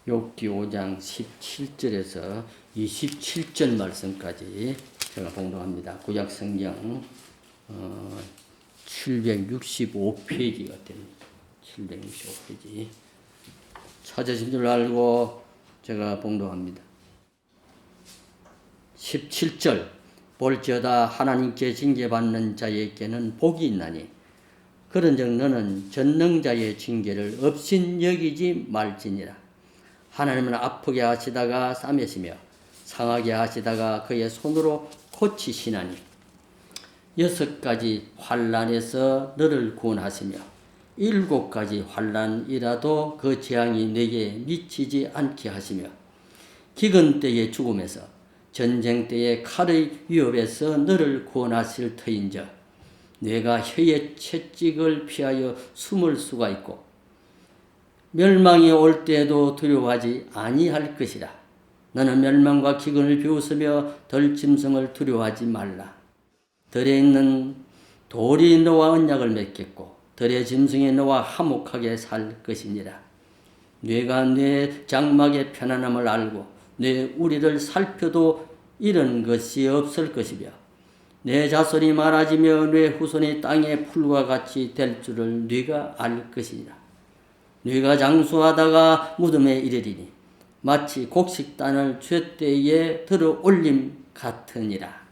욥기 5장 17절에서 27절 말씀까지 제가 봉독합니다. 구약성경 765페이지가 됩니다. 765페이지. 찾으신 줄 알고 제가 봉독합니다. 17절 볼지어다 하나님께 징계받는 자에게는 복이 있나니 그런즉 너는 전능자의 징계를 없인 여기지 말지니라. 하나님은 아프게 하시다가 싸매시며 상하게 하시다가 그의 손으로 고치시나니 6가지 환난에서 너를 구원하시며 7가지 환난이라도 그 재앙이 내게 미치지 않게 하시며 기근 때의 죽음에서 전쟁 때의 칼의 위협에서 너를 구원하실 터인저 내가 혀의 채찍을 피하여 숨을 수가 있고 멸망이 올 때에도 두려워하지 아니할 것이라. 너는 멸망과 기근을 비웃으며 덜짐승을 두려워하지 말라. 들에 있는 돌이 너와 언약을 맺겠고 들의 짐승이 너와 화목하게 살 것이니라. 뇌가 내 장막의 편안함을 알고 내 우리를 살펴도 이런 것이 없을 것이며 내 자손이 많아지며 내 후손이 땅의 풀과 같이 될 줄을 네가 알 것이니라. 네가 장수하다가 무덤에 이르리니 마치 곡식단을 죗대에 들어 올림 같으니라.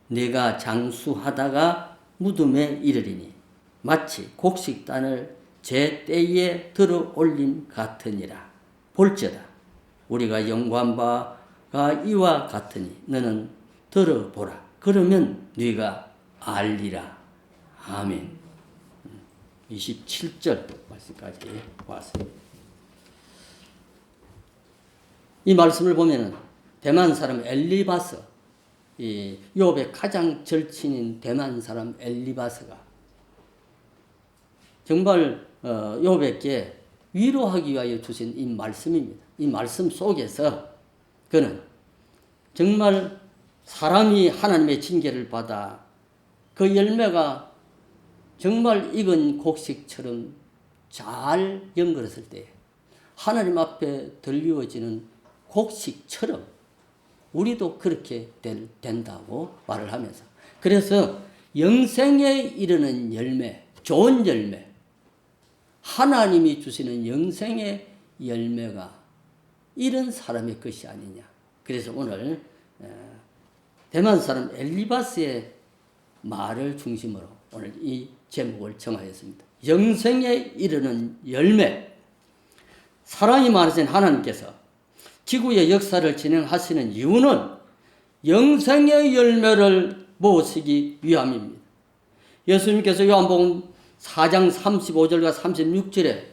네가 장수하다가 무덤에 이르리니 마치 곡식단을 제 때에 들어 올림 같으니라. 볼지어다 우리가 연구한 바가 이와 같으니 너는 들어보라. 그러면 네가 알리라. 아멘. 27절 말씀까지 왔습니다. 이 말씀을 보면은 대만 사람 엘리바스, 이 욥의 가장 절친인 대만 사람 엘리바스가 정말 욥에게 위로하기 위하여 주신 이 말씀입니다. 이 말씀 속에서 그는 정말 사람이 하나님의 징계를 받아 그 열매가 정말 익은 곡식처럼 잘 연결했을 때 하나님 앞에 들리워지는 곡식처럼 우리도 그렇게 된다고 말을 하면서 그래서 영생에 이르는 열매, 좋은 열매, 하나님이 주시는 영생의 열매가 이런 사람의 것이 아니냐. 그래서 오늘 대만 사람 엘리바스의 말을 중심으로 오늘 이 제목을 정하였습니다. 영생에 이르는 열매. 사랑이 많으신 하나님께서 지구의 역사를 진행하시는 이유는 영생의 열매를 모으시기 위함입니다. 예수님께서 요한복음 4장 35절과 36절에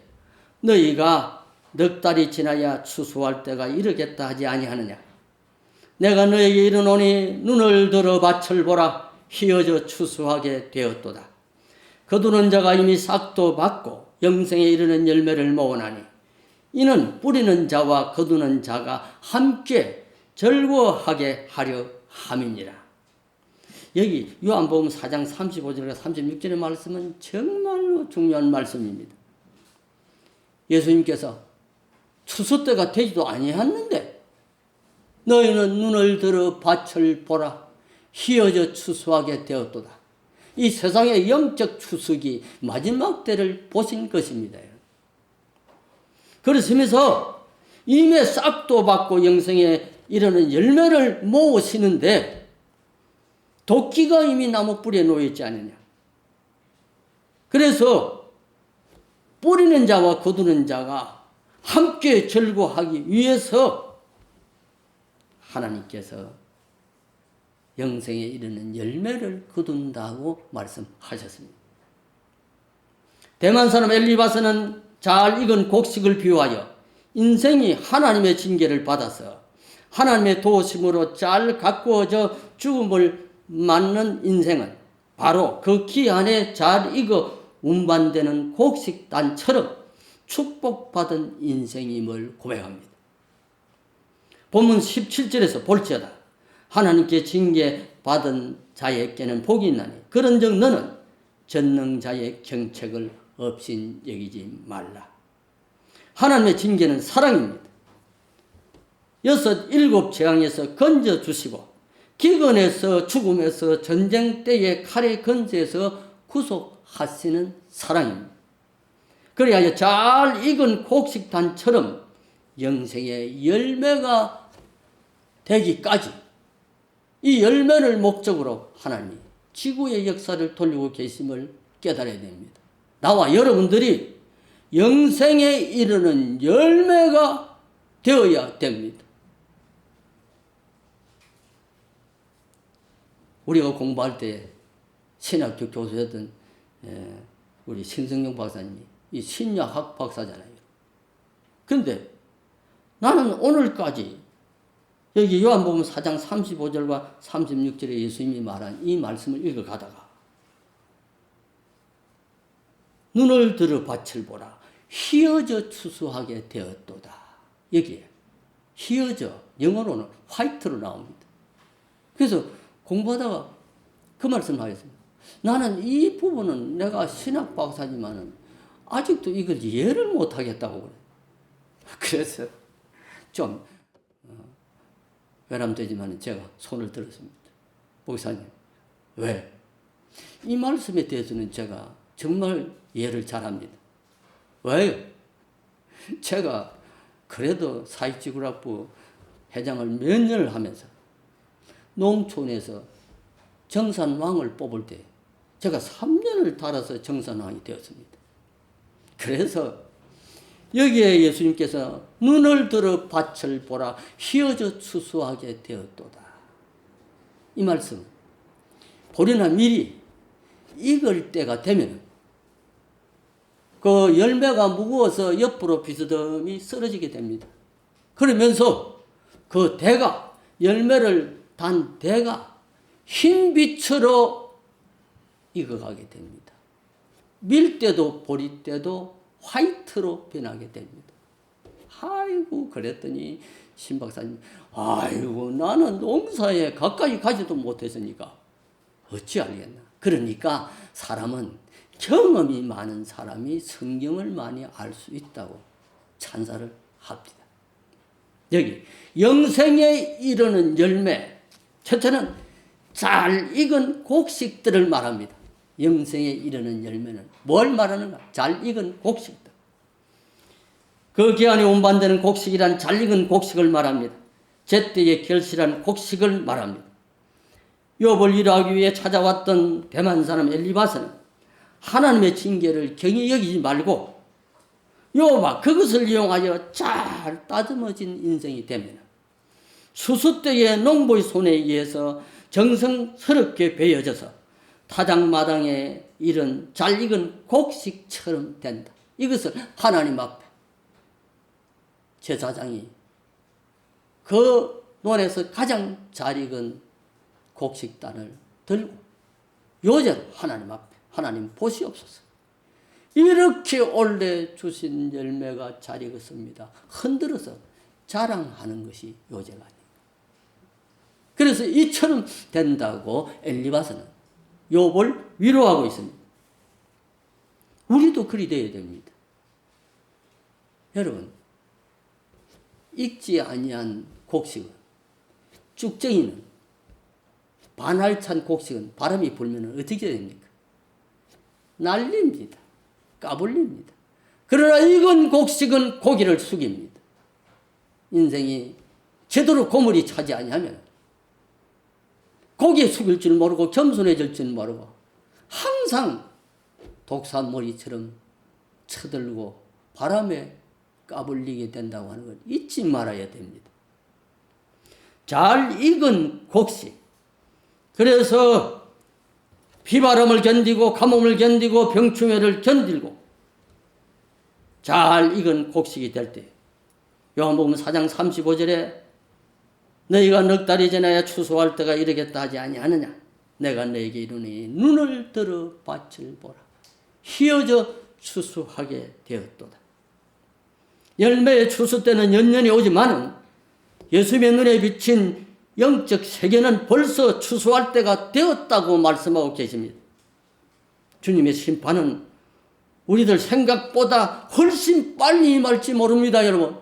너희가 넉 달이 지나야 추수할 때가 이르겠다 하지 아니하느냐. 내가 너에게 이르노니 눈을 들어 밭을 보라. 휘어져 추수하게 되었도다. 거두는 자가 이미 싹도 받고 영생에 이르는 열매를 모으나니 이는 뿌리는 자와 거두는 자가 함께 즐거워하게 하려 함이니라. 여기 요한복음 4장 35절과 36절의 말씀은 정말로 중요한 말씀입니다. 예수님께서 추수 때가 되지도 아니했는데 너희는 눈을 들어 밭을 보라. 휘어져 추수하게 되었도다. 이 세상의 영적 추수기 마지막 때를 보신 것입니다. 그러시면서 이미 싹도 받고 영생에 이르는 열매를 모으시는데 도끼가 이미 나무 뿌리에 놓여있지 않느냐. 그래서 뿌리는 자와 거두는 자가 함께 즐거워하기 위해서 하나님께서 영생에 이르는 열매를 거둔다고 말씀하셨습니다. 대만 사람 엘리바스는 잘 익은 곡식을 비유하여 인생이 하나님의 징계를 받아서 하나님의 도우심으로 잘 가꾸어져 죽음을 맞는 인생은 바로 그 기한에 잘 익어 운반되는 곡식단처럼 축복받은 인생임을 고백합니다. 본문 17절에서 볼지어다 하나님께 징계받은 자에게는 복이 있나니 그런즉 너는 전능자의 경책을 없인 여기지 말라. 하나님의 징계는 사랑입니다. 여섯 일곱 재앙에서 건져주시고 기근에서 죽음에서 전쟁 때의 칼에 건져서 구속하시는 사랑입니다. 그래야 잘 익은 곡식단처럼 영생의 열매가 되기까지 이 열매를 목적으로 하나님이 지구의 역사를 돌리고 계심을 깨달아야 됩니다. 나와 여러분들이 영생에 이르는 열매가 되어야 됩니다. 우리가 공부할 때 신학교 교수였던 우리 신성용 박사님이 이 신약학 박사잖아요. 그런데 나는 오늘까지 여기 요한복음 4장 35절과 36절에 예수님이 말한 이 말씀을 읽어가다가 눈을 들어 밭을 보라 휘어져 추수하게 되었도다. 여기에 휘어져 영어로는 화이트로 나옵니다. 그래서 공부하다가 그 말씀을 하겠습니다. 나는 이 부분은 내가 신학 박사지만은 아직도 이걸 이해를 못하겠다고 그래. 그래서 좀 외람되지만 제가 손을 들었습니다. 목사님, 왜? 이 말씀에 대해서는 제가 정말 이해를 잘합니다. 왜요? 제가 그래도 사익지구락부 회장을 몇 년을 하면서 농촌에서 정산왕을 뽑을 때 제가 3년을 달아서 정산왕이 되었습니다. 그래서 여기에 예수님께서 눈을 들어 밭을 보라 휘어져 추수하게 되었도다. 이 말씀 보리나 밀이 익을 때가 되면 그 열매가 무거워서 옆으로 비스듬히 쓰러지게 됩니다. 그러면서 그 대가 열매를 단 대가 흰 빛으로 익어가게 됩니다. 밀 때도 보리 때도 화이트로 변하게 됩니다. 아이고 그랬더니 신 박사님 아이고 나는 농사에 가까이 가지도 못했으니까 어찌 알겠나. 그러니까 사람은 경험이 많은 사람이 성경을 많이 알 수 있다고 찬사를 합니다. 여기 영생에 이르는 열매 첫째는 잘 익은 곡식들을 말합니다. 영생에 이르는 열매는 뭘 말하는가? 잘 익은 곡식들. 그 기한에 운반되는 곡식이란 잘 익은 곡식을 말합니다. 제때에 결실한 곡식을 말합니다. 욥을 위로하기 위해 찾아왔던 대만 사람 엘리바스는 하나님의 징계를 경히 여기지 말고 욥아 그것을 이용하여 잘 따듬어진 인생이 되면 수수 때의 농부의 손에 의해서 정성스럽게 베어져서 타작마당에 이른 잘 익은 곡식처럼 된다. 이것을 하나님 앞에 제사장이 그 논에서 가장 잘 익은 곡식단을 들고 요제로 하나님 앞에 하나님 보시옵소서. 이렇게 올래 주신 열매가 잘 익었습니다. 흔들어서 자랑하는 것이 요제가 아닙니다. 그래서 이처럼 된다고 엘리바스는 욥을 위로하고 있습니다. 우리도 그리 되어야 됩니다. 여러분, 익지 아니한 곡식은 쭉정이는 반알찬 곡식은 바람이 불면 어떻게 됩니까? 날립니다. 까불립니다. 그러나 익은 곡식은 고기를 숙입니다. 인생이 제대로 고물이 차지 아니하면 고기에 숙일 줄 모르고 겸손해질 줄 모르고 항상 독사머리처럼 쳐들고 바람에 까불리게 된다고 하는 걸 잊지 말아야 됩니다. 잘 익은 곡식. 그래서 비바람을 견디고 가뭄을 견디고 병충해를 견디고 잘 익은 곡식이 될 때 요한복음 4장 35절에 너희가 넉 달이 지나야 추수할 때가 이르겠다 하지 아니하느냐. 내가 너에게 이르니 눈을 들어 밭을 보라. 휘어져 추수하게 되었도다. 열매의 추수 때는 연년이 오지만 예수님의 눈에 비친 영적 세계는 벌써 추수할 때가 되었다고 말씀하고 계십니다. 주님의 심판은 우리들 생각보다 훨씬 빨리 임할지 모릅니다, 여러분.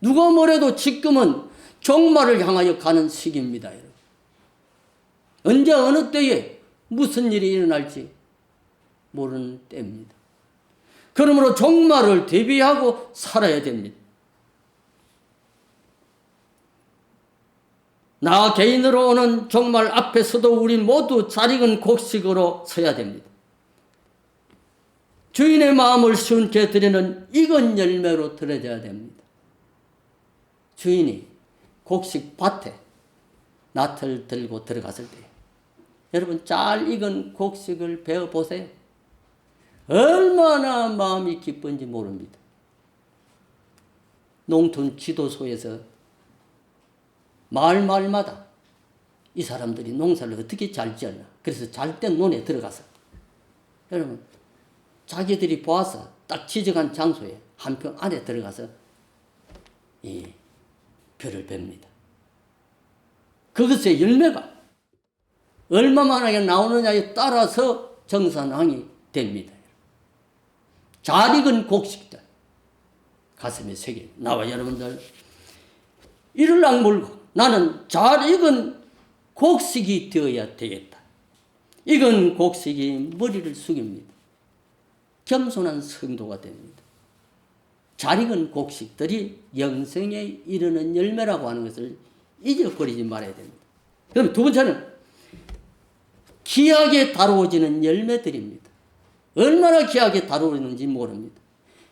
누가 뭐래도 지금은 종말을 향하여 가는 시기입니다. 여러분. 언제 어느 때에 무슨 일이 일어날지 모르는 때입니다. 그러므로 종말을 대비하고 살아야 됩니다. 나 개인으로 오는 종말 앞에서도 우리 모두 잘 익은 곡식으로 서야 됩니다. 주인의 마음을 시원케 드리는 익은 열매로 들어져야 됩니다. 주인이 곡식 밭에 낫을 들고 들어갔을 때 여러분 잘 익은 곡식을 베어보세요. 얼마나 마음이 기쁜지 모릅니다. 농촌 지도소에서 마을마다 이 사람들이 농사를 어떻게 잘 지었나. 그래서 잘된 논에 들어가서 여러분 자기들이 보아서 딱 지정한 장소에 한 평 안에 들어가서 이 벼를 뱁니다. 그것의 열매가 얼마만하게 나오느냐에 따라서 정산왕이 됩니다. 잘 익은 곡식들 가슴에 새겨 나와 여러분들 이를 악물고 나는 잘 익은 곡식이 되어야 되겠다. 익은 곡식이 머리를 숙입니다. 겸손한 성도가 됩니다. 잘 익은 곡식들이 영생에 이르는 열매라고 하는 것을 잊어버리지 말아야 됩니다. 그럼 두 번째는 귀하게 다루어지는 열매들입니다. 얼마나 귀하게 다루어지는지 모릅니다.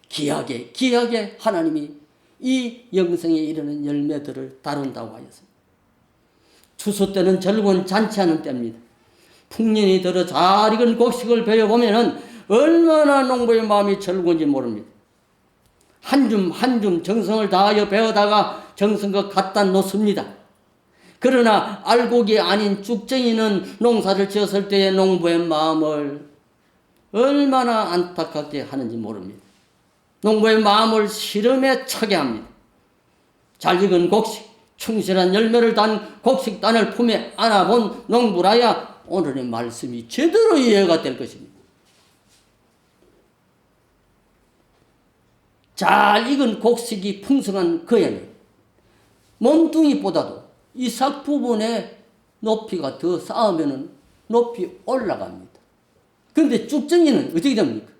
귀하게 하나님이 이 영생에 이르는 열매들을 다룬다고 하였습니다. 추수 때는 즐거운 잔치하는 때입니다. 풍년이 들어 잘 익은 곡식을 베어보면 얼마나 농부의 마음이 즐거운지 모릅니다. 한 줌 정성을 다하여 베어다가 정성껏 갖다 놓습니다. 그러나 알곡이 아닌 쭉정이는 농사를 지었을 때의 농부의 마음을 얼마나 안타깝게 하는지 모릅니다. 농부의 마음을 시름에 차게 합니다. 잘 익은 곡식, 충실한 열매를 단 곡식단을 품에 안아본 농부라야 오늘의 말씀이 제대로 이해가 될 것입니다. 잘 익은 곡식이 풍성한 그에는 몸뚱이보다도 이삭 부분의 높이가 더 쌓으면 높이 올라갑니다. 그런데 쭉정이는 어떻게 됩니까?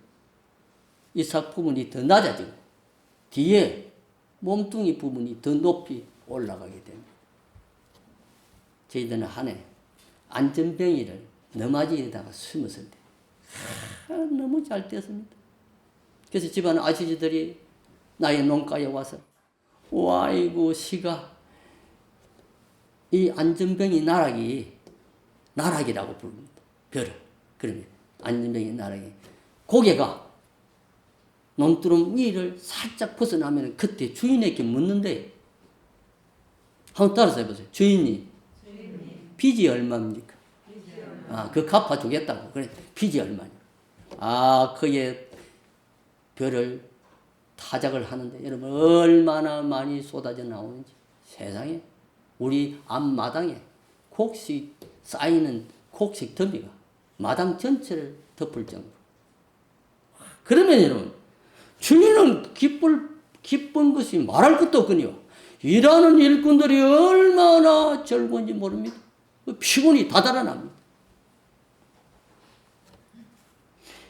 이삭 부분이 더 낮아지고 뒤에 몸뚱이 부분이 더 높이 올라가게 됩니다. 저희들은 한 해 안전병이를 너마지에다가 심었을 때 너무 잘 됐습니다. 그래서 집안 아저씨들이 나의 농가에 와서 와이고 시가 이 안전병이 나락이라고 부릅니다. 벼를. 그러면 안전병이 나락이 고개가 논두렁 위를 살짝 벗어나면 그때 주인에게 묻는데 한번 따라서 해보세요. 주인이 빚이 얼마입니까? 그 갚아주겠다고. 그래 빚이 얼마냐. 그의 벼를 타작을 하는데 여러분 얼마나 많이 쏟아져 나오는지 세상에 우리 앞마당에 곡식 쌓이는 곡식 더미가 마당 전체를 덮을 정도로. 그러면 여러분 주인은 기쁜 것이 말할 것도 없거니와 일하는 일꾼들이 얼마나 즐거운지 모릅니다. 피곤이 다 달아납니다.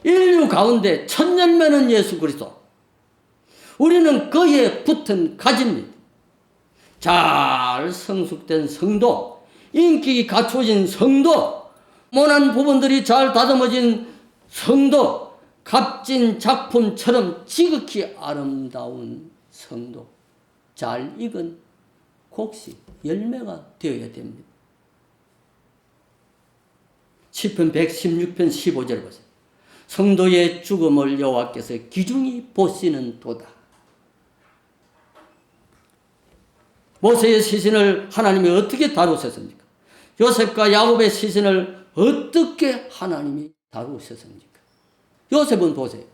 인류 가운데 첫 열매는 예수 그리스도. 우리는 그에 붙은 가지입니다. 잘 성숙된 성도, 인격이 갖춰진 성도, 모난 부분들이 잘 다듬어진 성도, 값진 작품처럼 지극히 아름다운 성도, 잘 익은 곡식, 열매가 되어야 됩니다. 시편 116편 15절 보세요. 성도의 죽음을 여호와께서 기중히 보시는 도다. 모세의 시신을 하나님이 어떻게 다루셨습니까? 요셉과 야곱의 시신을 어떻게 하나님이 다루셨습니까? 요셉은 보세요.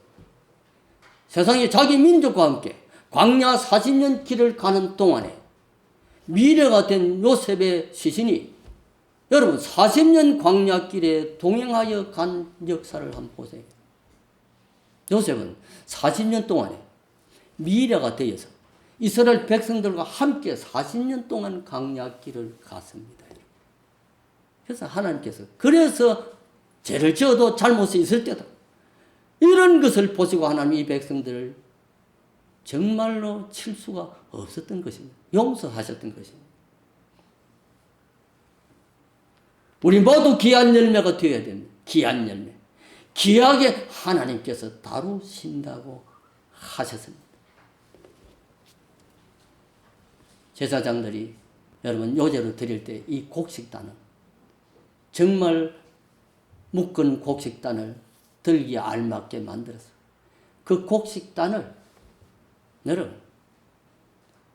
세상에 자기 민족과 함께 광야 40년 길을 가는 동안에 미래가 된 요셉의 시신이 여러분 40년 광야길에 동행하여 간 역사를 한번 보세요. 요셉은 40년 동안에 미래가 되어서 이스라엘 백성들과 함께 40년 동안 광야길을 갔습니다. 그래서 하나님께서 그래서 죄를 지어도 잘못이 있을 때도 이런 것을 보시고 하나님 이 백성들을 정말로 칠 수가 없었던 것입니다. 용서하셨던 것입니다. 우리 모두 귀한 열매가 되어야 됩니다. 귀한 열매. 귀하게 하나님께서 다루신다고 하셨습니다. 제사장들이 여러분 요제로 드릴 때 이 곡식단을 정말 묶은 곡식단을 들기에 알맞게 만들었어요. 그 곡식단을 여러분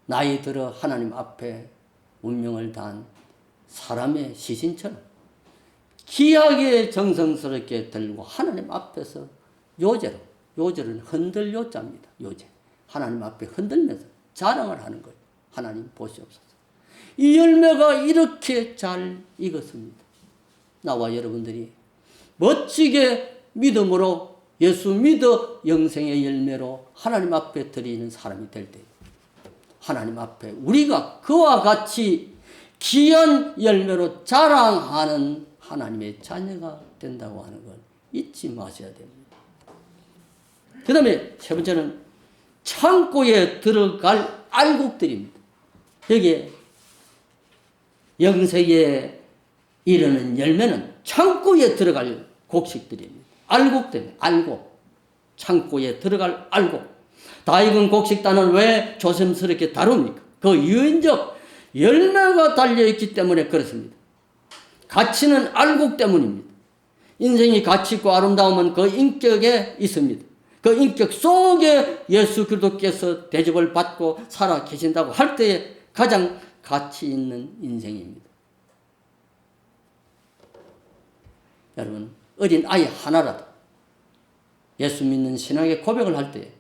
나이 들어 하나님 앞에 운명을 다한 사람의 시신처럼 귀하게 정성스럽게 들고 하나님 앞에서 요제는 흔들 요자입니다. 요제. 하나님 앞에 흔들면서 자랑을 하는 거예요. 하나님 보시옵소서. 이 열매가 이렇게 잘 익었습니다. 나와 여러분들이 멋지게 믿음으로 예수 믿어 영생의 열매로 하나님 앞에 드리는 사람이 될 때 하나님 앞에 우리가 그와 같이 귀한 열매로 자랑하는 하나님의 자녀가 된다고 하는 걸 잊지 마셔야 됩니다. 그 다음에 세 번째는 창고에 들어갈 알곡들입니다. 여기에 영생에 이르는 열매는 창고에 들어갈 곡식들입니다. 알곡들입니다. 알곡. 창고에 들어갈 알곡. 다 익은 곡식단을 왜 조심스럽게 다룹니까? 그 유인적 열매가 달려있기 때문에 그렇습니다. 가치는 알곡 때문입니다. 인생이 가치 있고 아름다움은 그 인격에 있습니다. 그 인격 속에 예수 그리스도께서 대접을 받고 살아 계신다고 할 때에 가장 가치 있는 인생입니다. 여러분, 어린 아이 하나라도 예수 믿는 신앙의 고백을 할 때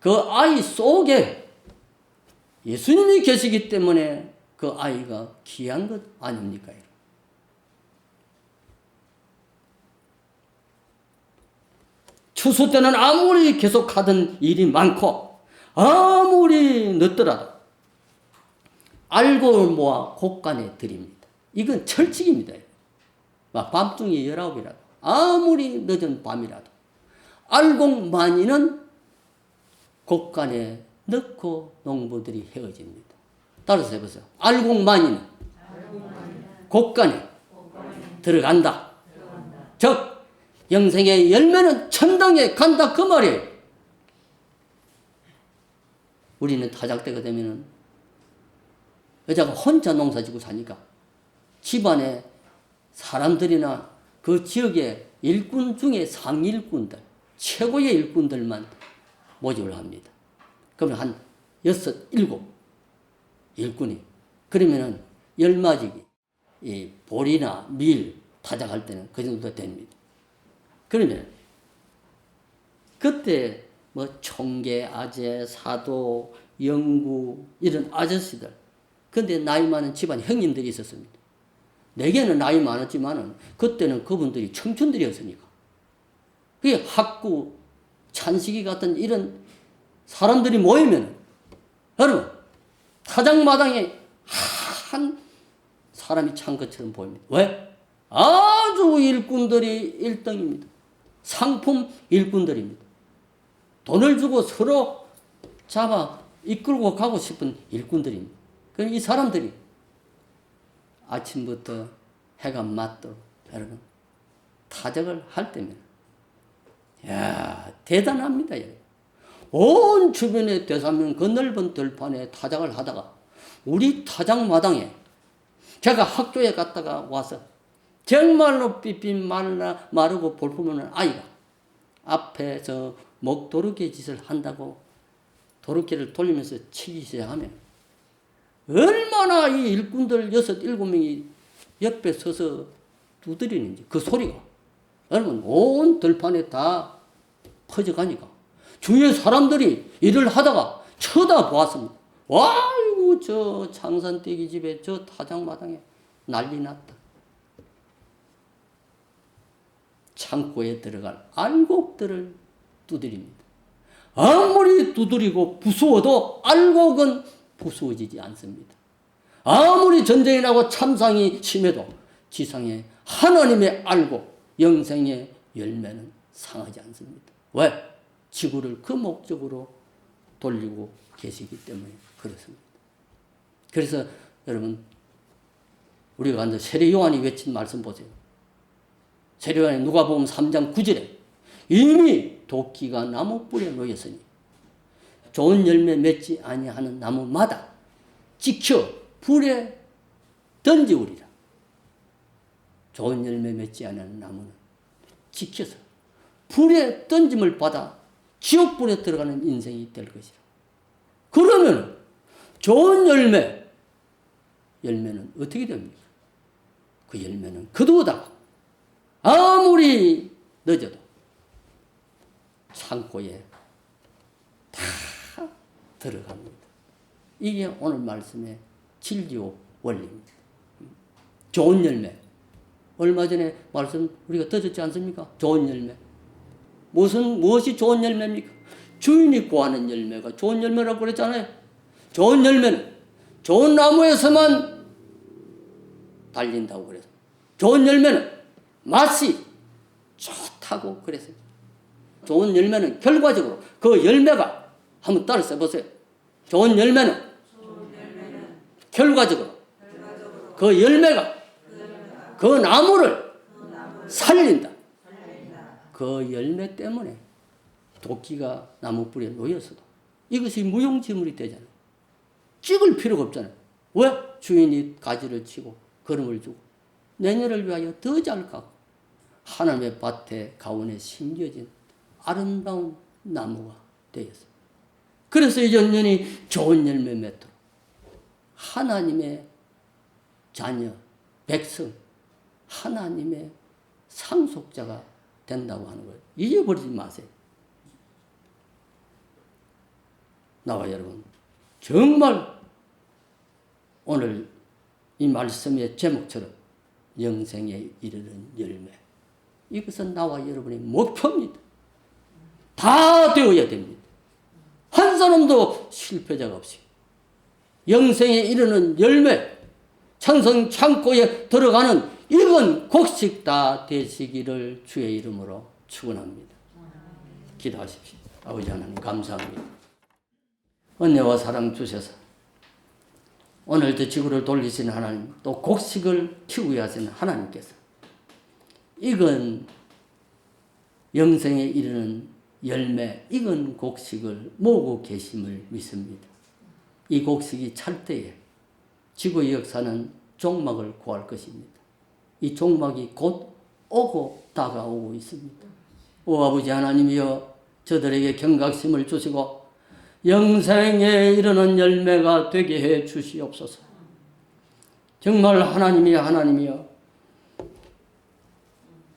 그 아이 속에 예수님이 계시기 때문에 그 아이가 귀한 것 아닙니까? 추수 때는 아무리 계속하던 일이 많고 아무리 늦더라도 알곡을 모아 곡간에 드립니다. 이건 철칙입니다. 밤중에 19이라도 아무리 늦은 밤이라도 알곡 많이는 곡간에 넣고 농부들이 헤어집니다. 따라서 해보세요. 알곡 많이는 곡간에 들어간다. 즉 영생의 열매는 천당에 간다 그 말이에요. 우리는 타작때가 되면은 여자가 혼자 농사지고 사니까 집안에 사람들이나 그 지역의 일꾼 중에 상일꾼들, 최고의 일꾼들만 모집을 합니다. 그러면 한 6, 7 일꾼이. 그러면은 열마지기, 이 보리나 밀 타작할 때는 그 정도 됩니다. 그러면 그때 뭐 총계, 아재, 사도, 영구 이런 아저씨들, 근데 나이 많은 집안 형님들이 있었습니다. 내게는 나이 많았지만은 그때는 그분들이 청춘들이었으니까. 그게 학구, 찬식이 같은 이런 사람들이 모이면 여러분 타작마당에 한 사람이 찬 것처럼 보입니다. 왜? 아주 일꾼들이 1등입니다. 상품 일꾼들입니다. 돈을 주고 서로 잡아 이끌고 가고 싶은 일꾼들입니다. 그럼 이 사람들이 아침부터 해가 맞도록 여러분 타작을 할 때면 대단합니다. 여러분. 온 주변의 대사면 그 넓은 들판에 타작을 하다가 우리 타작마당에 제가 학교에 갔다가 와서 정말로 삐삐 마르고 볼품없는 아이가 앞에서 목도르기 짓을 한다고 도르기를 돌리면서 치기 시작하면 얼마나 이 일꾼들 6, 7명이 옆에 서서 두드리는지 그 소리가 여러분 온 들판에 다 퍼져가니까 주위의 사람들이 일을 하다가 쳐다보았습니다. 와이고 저 창산떼기 집에 저 타작마당에 난리 났다. 창고에 들어갈 알곡들을 두드립니다. 아무리 두드리고 부수어도 알곡은 부수어지지 않습니다. 아무리 전쟁이 나고 참상이 심해도 지상에 하나님의 알곡, 영생의 열매는 상하지 않습니다. 왜? 지구를 그 목적으로 돌리고 계시기 때문에 그렇습니다. 그래서 여러분, 우리가 이제 세례 요한이 외친 말씀 보세요. 세례 요한이 누가복음 3장 9절에 이미 도끼가 나무 뿔에 놓였으니 좋은 열매 맺지 아니하는 나무마다 찍혀 불에 던지우리라. 좋은 열매 맺지 않는 나무는 찍혀서 불에 던짐을 받아 지옥불에 들어가는 인생이 될 것이라. 그러면 좋은 열매는 어떻게 됩니까? 그 열매는 거두어다가 아무리 늦어도 창고에 다 들어갑니다. 이게 오늘 말씀의 진리요 원리입니다. 좋은 열매. 얼마 전에 말씀 우리가 들었지 않습니까? 좋은 열매. 무엇이 좋은 열매입니까? 주인이 구하는 열매가 좋은 열매라고 그랬잖아요. 좋은 열매는 좋은 나무에서만 달린다고 그래서. 좋은 열매는 맛이 좋다고 그랬어요. 좋은 열매는 결과적으로 그 열매가 한번 따라 써보세요. 좋은 열매는 결과적으로 그 열매가 그 나무를 살린다. 그 열매 때문에 도끼가 나무 뿌리에 놓였어도 이것이 무용지물이 되잖아요. 찍을 필요가 없잖아요. 왜? 주인이 가지를 치고 거름을 주고 내년을 위하여 더 잘 가고 하나님의 밭에 가운데 심겨진 아름다운 나무가 되었어요. 그래서 이 연년이 좋은 열매 맺도록 하나님의 자녀, 백성, 하나님의 상속자가 된다고 하는 거예요. 잊어버리지 마세요. 나와 여러분, 정말 오늘 이 말씀의 제목처럼 영생에 이르는 열매, 이것은 나와 여러분의 목표입니다. 다 되어야 됩니다. 한 사람도 실패자가 없이 영생에 이르는 열매, 찬성 창고에 들어가는 익은 곡식 다 되시기를 주의 이름으로 축원합니다. 기도하십시오. 아버지 하나님 감사합니다. 은혜와 사랑 주셔서 오늘도 지구를 돌리시는 하나님, 또 곡식을 키우게 하시는 하나님께서 익은 영생에 이르는 열매, 익은 곡식을 모으고 계심을 믿습니다. 이 곡식이 찰 때에 지구의 역사는 종막을 구할 것입니다. 이 종막이 곧 오고 다가오고 있습니다. 오 아버지 하나님이여, 저들에게 경각심을 주시고 영생에 이르는 열매가 되게 해 주시옵소서. 정말 하나님이여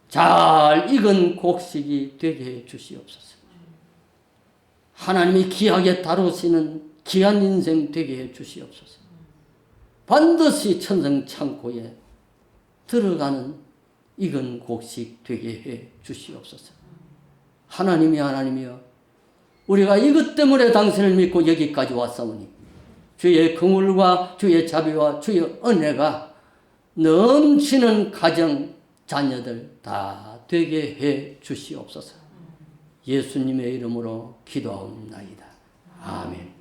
잘 익은 곡식이 되게 해 주시옵소서. 하나님이 귀하게 다루시는 귀한 인생 되게 해 주시옵소서. 반드시 천성 창고에 들어가는 익은 곡식 되게 해 주시옵소서. 하나님이여, 우리가 이것 때문에 당신을 믿고 여기까지 왔사오니 주의 긍휼과 주의 자비와 주의 은혜가 넘치는 가정, 자녀들 다 되게 해 주시옵소서. 예수님의 이름으로 기도하옵나이다. 아멘.